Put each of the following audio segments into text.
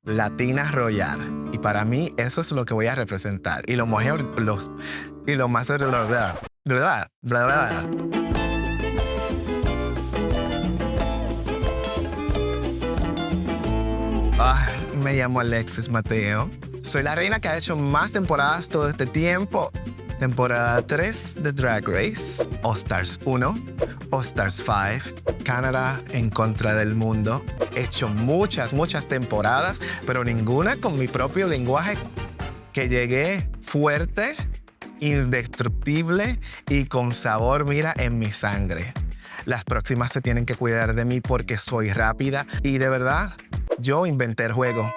Latina Royal. Y para mí eso es lo que voy a representar. Y lo mejor, y lo más... Me llamo Alexis Mateo. Soy la reina que ha hecho más temporadas todo este tiempo. Temporada 3 de Drag Race, All Stars 1, All Stars 5, Canadá en contra del mundo. He hecho muchas temporadas, pero ninguna con mi propio lenguaje, que llegué fuerte, indestructible y con sabor, mira, en mi sangre. Las próximas se tienen que cuidar de mí porque soy rápida y de verdad, yo inventé el juego.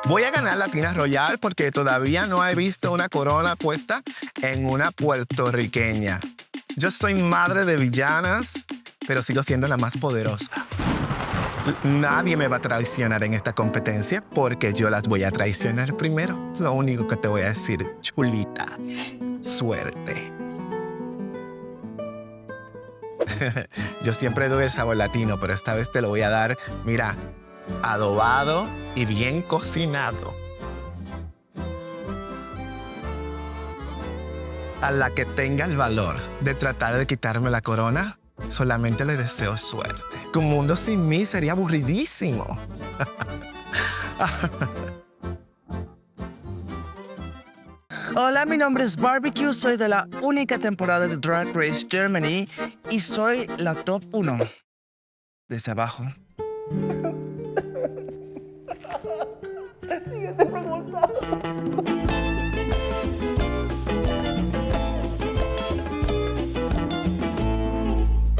Voy a ganar Latina Royal porque todavía no he visto una corona puesta en una puertorriqueña. Yo soy madre de villanas, pero sigo siendo la más poderosa. Nadie me va a traicionar en esta competencia porque yo las voy a traicionar primero. Lo único que te voy a decir, chulita, suerte. Yo siempre doy el sabor latino, pero esta vez te lo voy a dar, mira, adobado y bien cocinado. A la que tenga el valor de tratar de quitarme la corona, solamente le deseo suerte. Un mundo sin mí sería aburridísimo. Hola, mi nombre es Barbecue, soy de la única temporada de Drag Race Germany y soy la top 1. Desde abajo. Siguiente pregunta.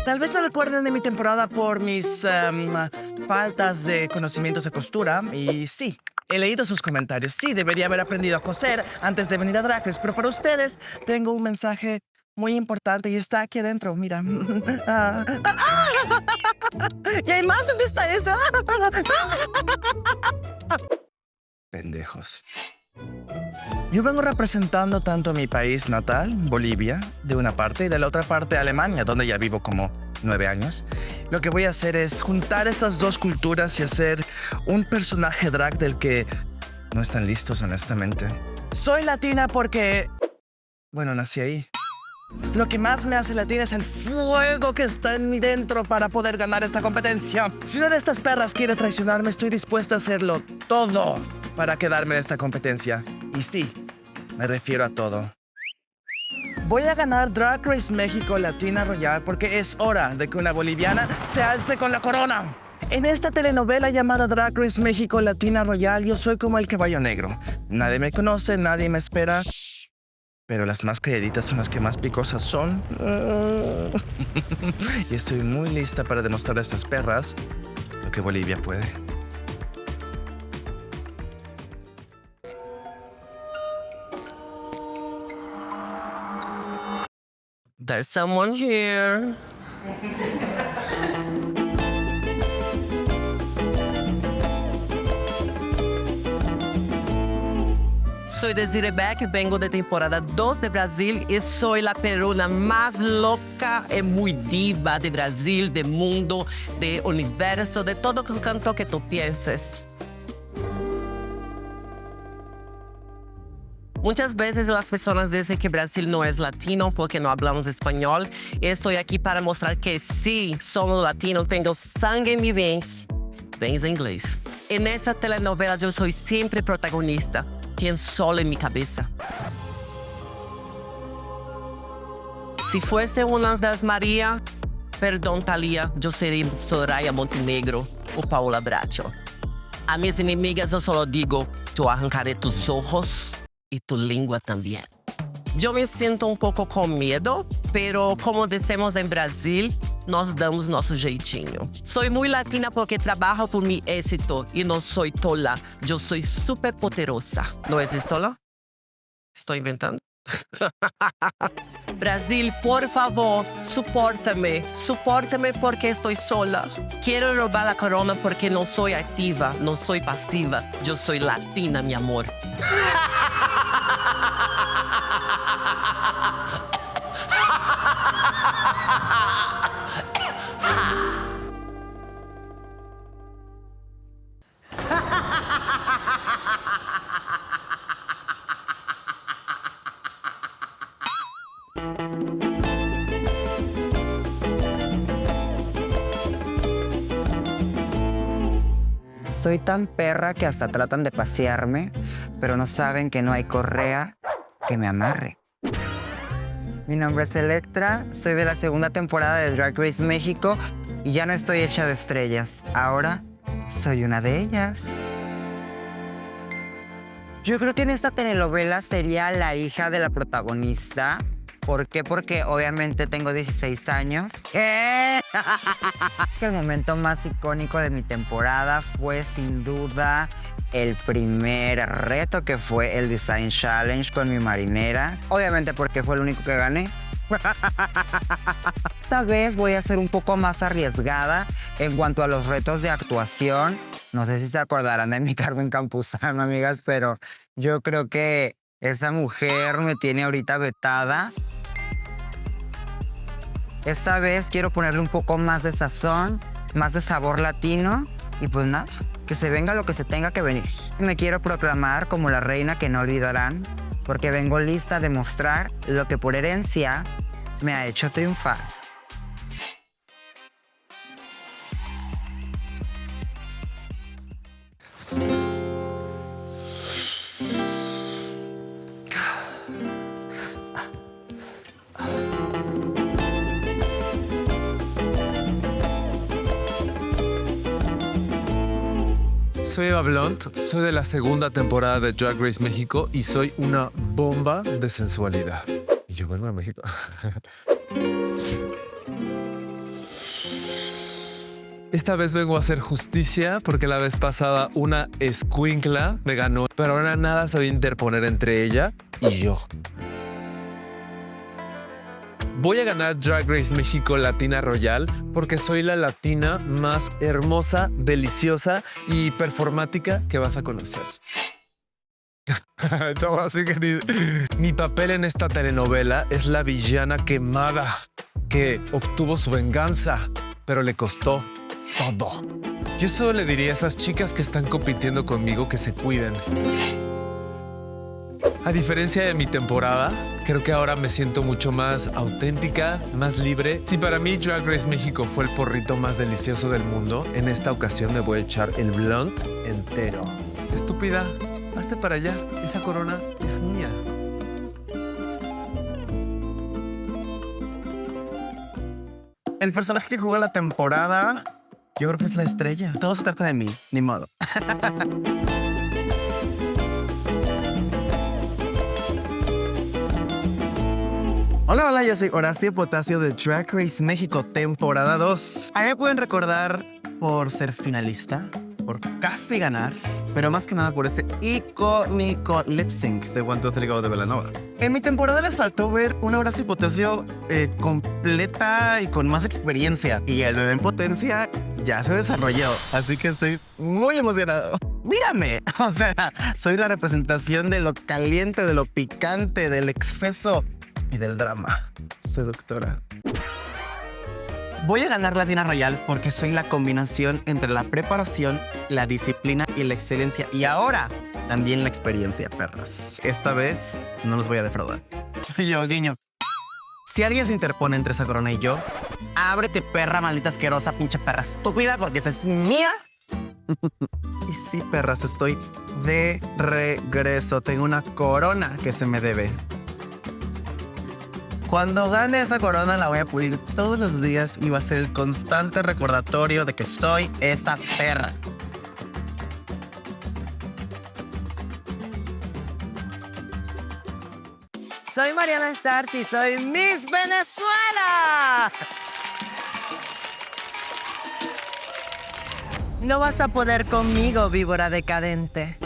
Tal vez me recuerden de mi temporada por mis faltas de conocimientos de costura. Y sí, he leído sus comentarios. Sí, debería haber aprendido a coser antes de venir a Drag Race. Pero para ustedes tengo un mensaje muy importante y está aquí adentro. Mira. ¿Y hay más? ¿Dónde está eso? Pendejos. Yo vengo representando tanto a mi país natal, Bolivia, de una parte, y de la otra parte, Alemania, donde ya vivo como 9 años. Lo que voy a hacer es juntar estas dos culturas y hacer un personaje drag del que no están listos, honestamente. Soy latina porque, bueno, nací ahí. Lo que más me hace latina es el fuego que está en mí dentro para poder ganar esta competencia. Si una de estas perras quiere traicionarme, estoy dispuesta a hacerlo todo para quedarme en esta competencia. Y sí, me refiero a todo. Voy a ganar Drag Race México Latina Royal porque es hora de que una boliviana se alce con la corona. En esta telenovela llamada Drag Race México Latina Royal, yo soy como el caballo negro. Nadie me conoce, nadie me espera. Pero las más calladitas son las que más picosas son. Y estoy muy lista para demostrar a estas perras lo que Bolivia puede. There's someone here. Soy Desiree Beck, vengo de temporada 2 de Brasil y soy la peruna más loca y muy diva de Brasil, del mundo, del universo, de todo el canto que tú pienses. Muchas veces las personas dicen que Brasil no es latino porque no hablamos español. Estoy aquí para mostrar que sí, somos latinos, tengo sangue en mis veins. Veins en inglés. En esta telenovela yo soy siempre protagonista. Quien solo en mi cabeza. Si fuese una de las María, perdón Thalía, yo sería Soraya Montenegro o Paola Bracho. A mis enemigas yo solo digo, yo arrancaré tus ojos y tu lengua también. Yo me siento un poco con miedo, pero como decimos en Brasil, nós damos nosso jeitinho. Soy muy latina porque trabajo por mi éxito y no soy tola. Yo soy súper poderosa. ¿No es tola? ¿Estoy inventando? Brasil, por favor, supórtame. Supórtame porque estoy sola. Quiero robar la corona porque no soy activa, no soy pasiva. Yo soy latina, mi amor. Soy tan perra que hasta tratan de pasearme, pero no saben que no hay correa que me amarre. Mi nombre es Electra, soy de la segunda temporada de Drag Race México y ya no estoy hecha de estrellas. Ahora soy una de ellas. Yo creo que en esta telenovela sería la hija de la protagonista. ¿Por qué? Porque obviamente tengo 16 años. ¿Qué? El momento más icónico de mi temporada fue sin duda el primer reto, que fue el Design Challenge con mi marinera. Obviamente porque fue el único que gané. Esta vez voy a ser un poco más arriesgada en cuanto a los retos de actuación. No sé si se acordarán de mi Carmen Campuzano, amigas, pero yo creo que esa mujer me tiene ahorita vetada. Esta vez quiero ponerle un poco más de sazón, más de sabor latino y pues nada, que se venga lo que se tenga que venir. Me quiero proclamar como la reina que no olvidarán, porque vengo lista de mostrar lo que por herencia me ha hecho triunfar. Soy Eva Blunt, soy de la segunda temporada de Drag Race México y soy una bomba de sensualidad. Y yo vengo a México. Esta vez vengo a hacer justicia porque la vez pasada una escuincla me ganó, pero ahora nada se va a interponer entre ella y yo. Voy a ganar Drag Race México Latina Royal porque soy la latina más hermosa, deliciosa y performática que vas a conocer. Así que mi papel en esta telenovela es la villana quemada que obtuvo su venganza, pero le costó todo. Yo solo le diría a esas chicas que están compitiendo conmigo que se cuiden. A diferencia de mi temporada, creo que ahora me siento mucho más auténtica, más libre. Si para mí Drag Race México fue el porrito más delicioso del mundo, en esta ocasión me voy a echar el blunt entero. Estúpida, hazte para allá. Esa corona es mía. El personaje que jugó la temporada, yo creo que es la estrella. Todo se trata de mí, ni modo. Hola, hola, yo soy Horacio Potasio de Drag Race México, temporada 2. A mí me pueden recordar por ser finalista, por casi ganar, pero más que nada por ese icónico lip sync de One, Two, Three, Go de Belanova. En mi temporada les faltó ver una Horacio Potasio completa y con más experiencia. Y el bebé en potencia ya se desarrolló, así que estoy muy emocionado. ¡Mírame! O sea, soy la representación de lo caliente, de lo picante, del exceso y del drama. Seductora. Voy a ganar Latina Royal porque soy la combinación entre la preparación, la disciplina y la excelencia. Y ahora, también la experiencia, perras. Esta vez no los voy a defraudar. Yo, guiño. Si alguien se interpone entre esa corona y yo, ábrete, perra maldita asquerosa, pinche perra estúpida, porque esa es mía. Y sí, perras, estoy de regreso. Tengo una corona que se me debe. Cuando gane esa corona la voy a pulir todos los días y va a ser el constante recordatorio de que soy esa perra. Soy Mariana Stars y soy Miss Venezuela. No vas a poder conmigo, víbora decadente.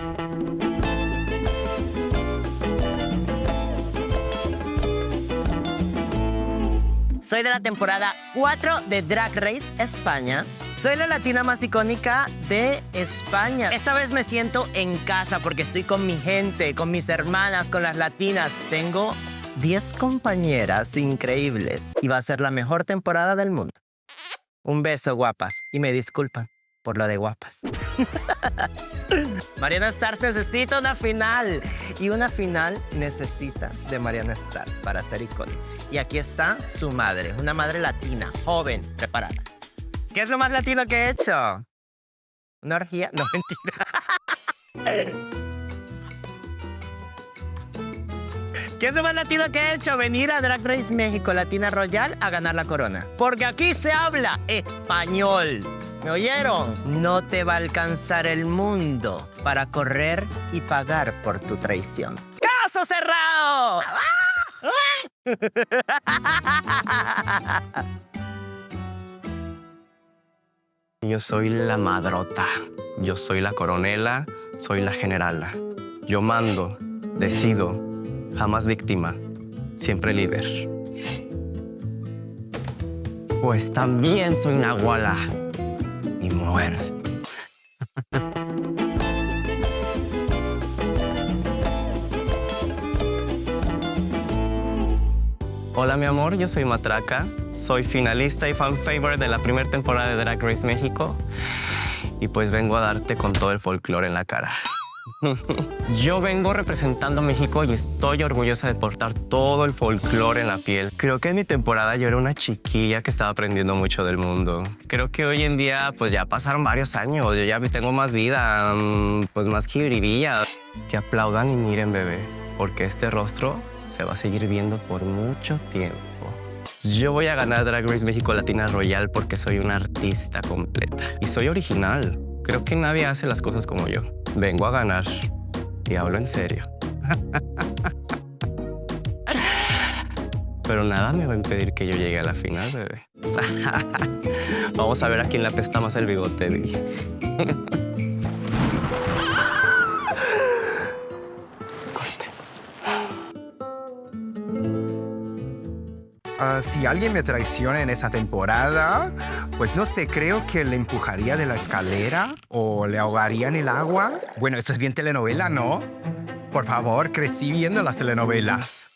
Soy de la temporada 4 de Drag Race España. Soy la latina más icónica de España. Esta vez me siento en casa porque estoy con mi gente, con mis hermanas, con las latinas. Tengo 10 compañeras increíbles y va a ser la mejor temporada del mundo. Un beso, guapas. Y me disculpan por lo de guapas. Mariana Stars necesita una final. Y una final necesita de Mariana Stars para ser icónica. Y aquí está su madre, una madre latina, joven, preparada. ¿Qué es lo más latino que he hecho? ¿Una orgía? No, mentira. ¿Qué es lo más latino que he hecho? Venir a Drag Race México Latina Royal a ganar la corona. Porque aquí se habla español. ¿Me oyeron? No te va a alcanzar el mundo para correr y pagar por tu traición. ¡Caso cerrado! Yo soy la madrota. Yo soy la coronela. Soy la generala. Yo mando, decido, jamás víctima, siempre líder. Pues también soy Nahuala y muerte. Hola, mi amor, yo soy Matraca. Soy finalista y fan favorite de la primera temporada de Drag Race México. Y pues vengo a darte con todo el folclore en la cara. Yo vengo representando a México y estoy orgullosa de portar todo el folclore en la piel. Creo que en mi temporada yo era una chiquilla que estaba aprendiendo mucho del mundo. Creo que hoy en día pues ya pasaron varios años, yo ya tengo más vida, pues más jiribilla. Que aplaudan y miren, bebé, porque este rostro se va a seguir viendo por mucho tiempo. Yo voy a ganar Drag Race México Latina Royal porque soy una artista completa y soy original. Creo que nadie hace las cosas como yo. Vengo a ganar y hablo en serio. Pero nada me va a impedir que yo llegue a la final, bebé. Vamos a ver a quién le apesta más el bigote, dije. Si alguien me traiciona en esa temporada, pues no sé, creo que le empujaría de la escalera o le ahogaría en el agua. Bueno, esto es bien telenovela, ¿no? Por favor, crecí viendo las telenovelas.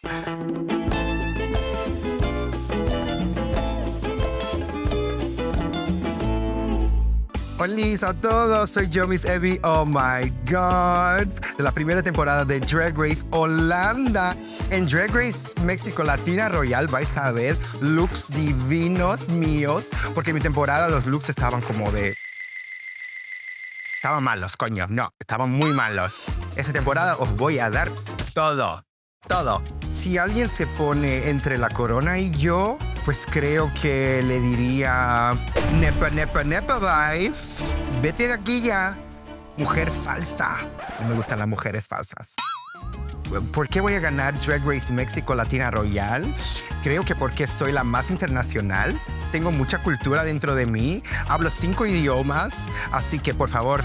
Hola a todos, soy yo, Miss Evie, oh my god, de la primera temporada de Drag Race Holanda. En Drag Race México Latina Royal vais a ver looks divinos míos, porque en mi temporada los looks estaban como de... Estaban malos, coño, no, estaban muy malos. Esta temporada os voy a dar todo, todo. Si alguien se pone entre la corona y yo, pues creo que le diría... Nepa, nepa, nepa, life. Vete de aquí ya. Mujer falsa. No me gustan las mujeres falsas. ¿Por qué voy a ganar Drag Race México Latina Royal? Creo que porque soy la más internacional. Tengo mucha cultura dentro de mí. Hablo 5 idiomas. Así que, por favor,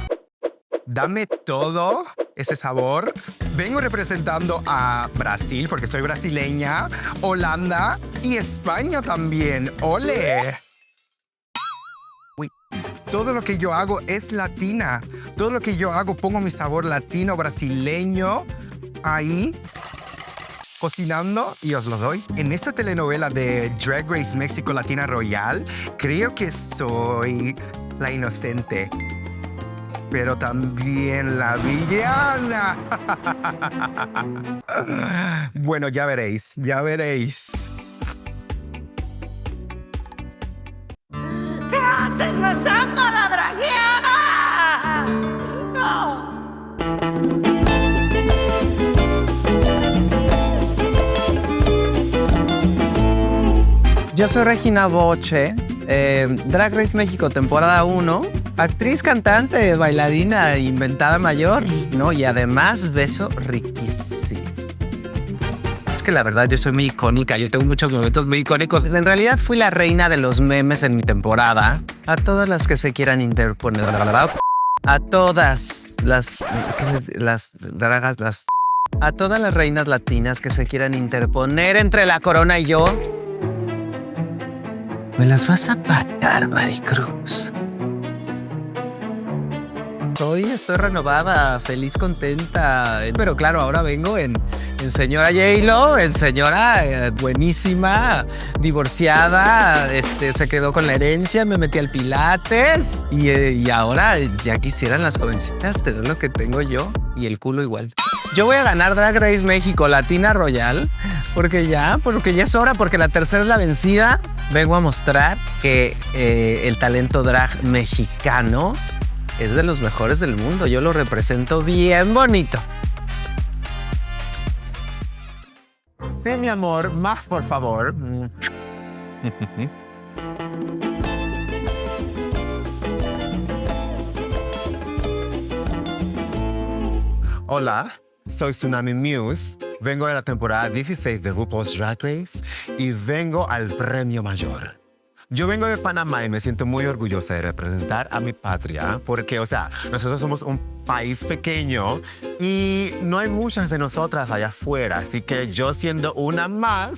dame todo ese sabor. Vengo representando a Brasil porque soy brasileña, Holanda y España también. ¡Ole! Uy. Todo lo que yo hago es latina. Todo lo que yo hago pongo mi sabor latino, brasileño ahí, cocinando y os lo doy. En esta telenovela de Drag Race México Latina Royal, creo que soy la inocente, pero también la villana. Bueno, ya veréis, ya veréis. ¿Qué haces besando a la dragueada? ¡No! Yo soy Regina Boche, Drag Race México, temporada 1. Actriz, cantante, bailarina, inventada mayor, ¿no? Y además, beso riquísimo. Es que la verdad, yo soy muy icónica. Yo tengo muchos momentos muy icónicos. En realidad, fui la reina de los memes en mi temporada. A todas las que se quieran interponer. A todas las dragas, a todas las reinas latinas que se quieran interponer entre la corona y yo. Me las vas a pagar, Maricruz. Estoy renovada, feliz, contenta. Pero claro, ahora vengo en señora J-Lo, en señora buenísima, divorciada, se quedó con la herencia, me metí al Pilates y ahora ya quisieran las jovencitas tener lo que tengo yo y el culo igual. Yo voy a ganar Drag Race México Latina Royal porque ya es hora, porque la tercera es la vencida. Vengo a mostrar que el talento drag mexicano es de los mejores del mundo. Yo lo represento bien bonito. Sí, mi amor, más por favor. Hola, soy Tsunami Muse. Vengo de la temporada 16 de RuPaul's Drag Race y vengo al premio mayor. Yo vengo de Panamá y me siento muy orgullosa de representar a mi patria porque, nosotros somos un país pequeño y no hay muchas de nosotras allá afuera, así que yo siendo una más,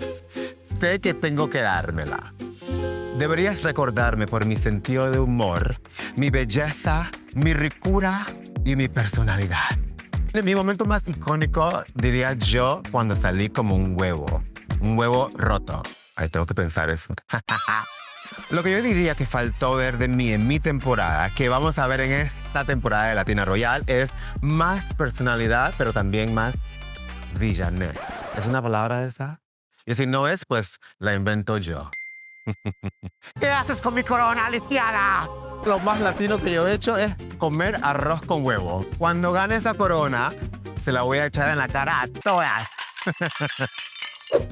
sé que tengo que dármela. Deberías recordarme por mi sentido de humor, mi belleza, mi ricura y mi personalidad. Mi momento más icónico, diría yo, cuando salí como un huevo roto. Ay, tengo que pensar eso. Lo que yo diría que faltó ver de mí en mi temporada, que vamos a ver en esta temporada de Latina Royal, es más personalidad, pero también más villanés. ¿Es una palabra esa? Y si no es, pues la invento yo. ¿Qué haces con mi corona, lisiada? Lo más latino que yo he hecho es comer arroz con huevo. Cuando gane esa corona, se la voy a echar en la cara a todas.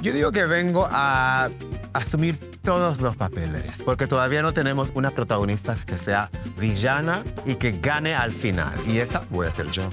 Yo digo que vengo a asumir todos los papeles, porque todavía no tenemos una protagonista que sea villana y que gane al final. Y esa voy a ser yo.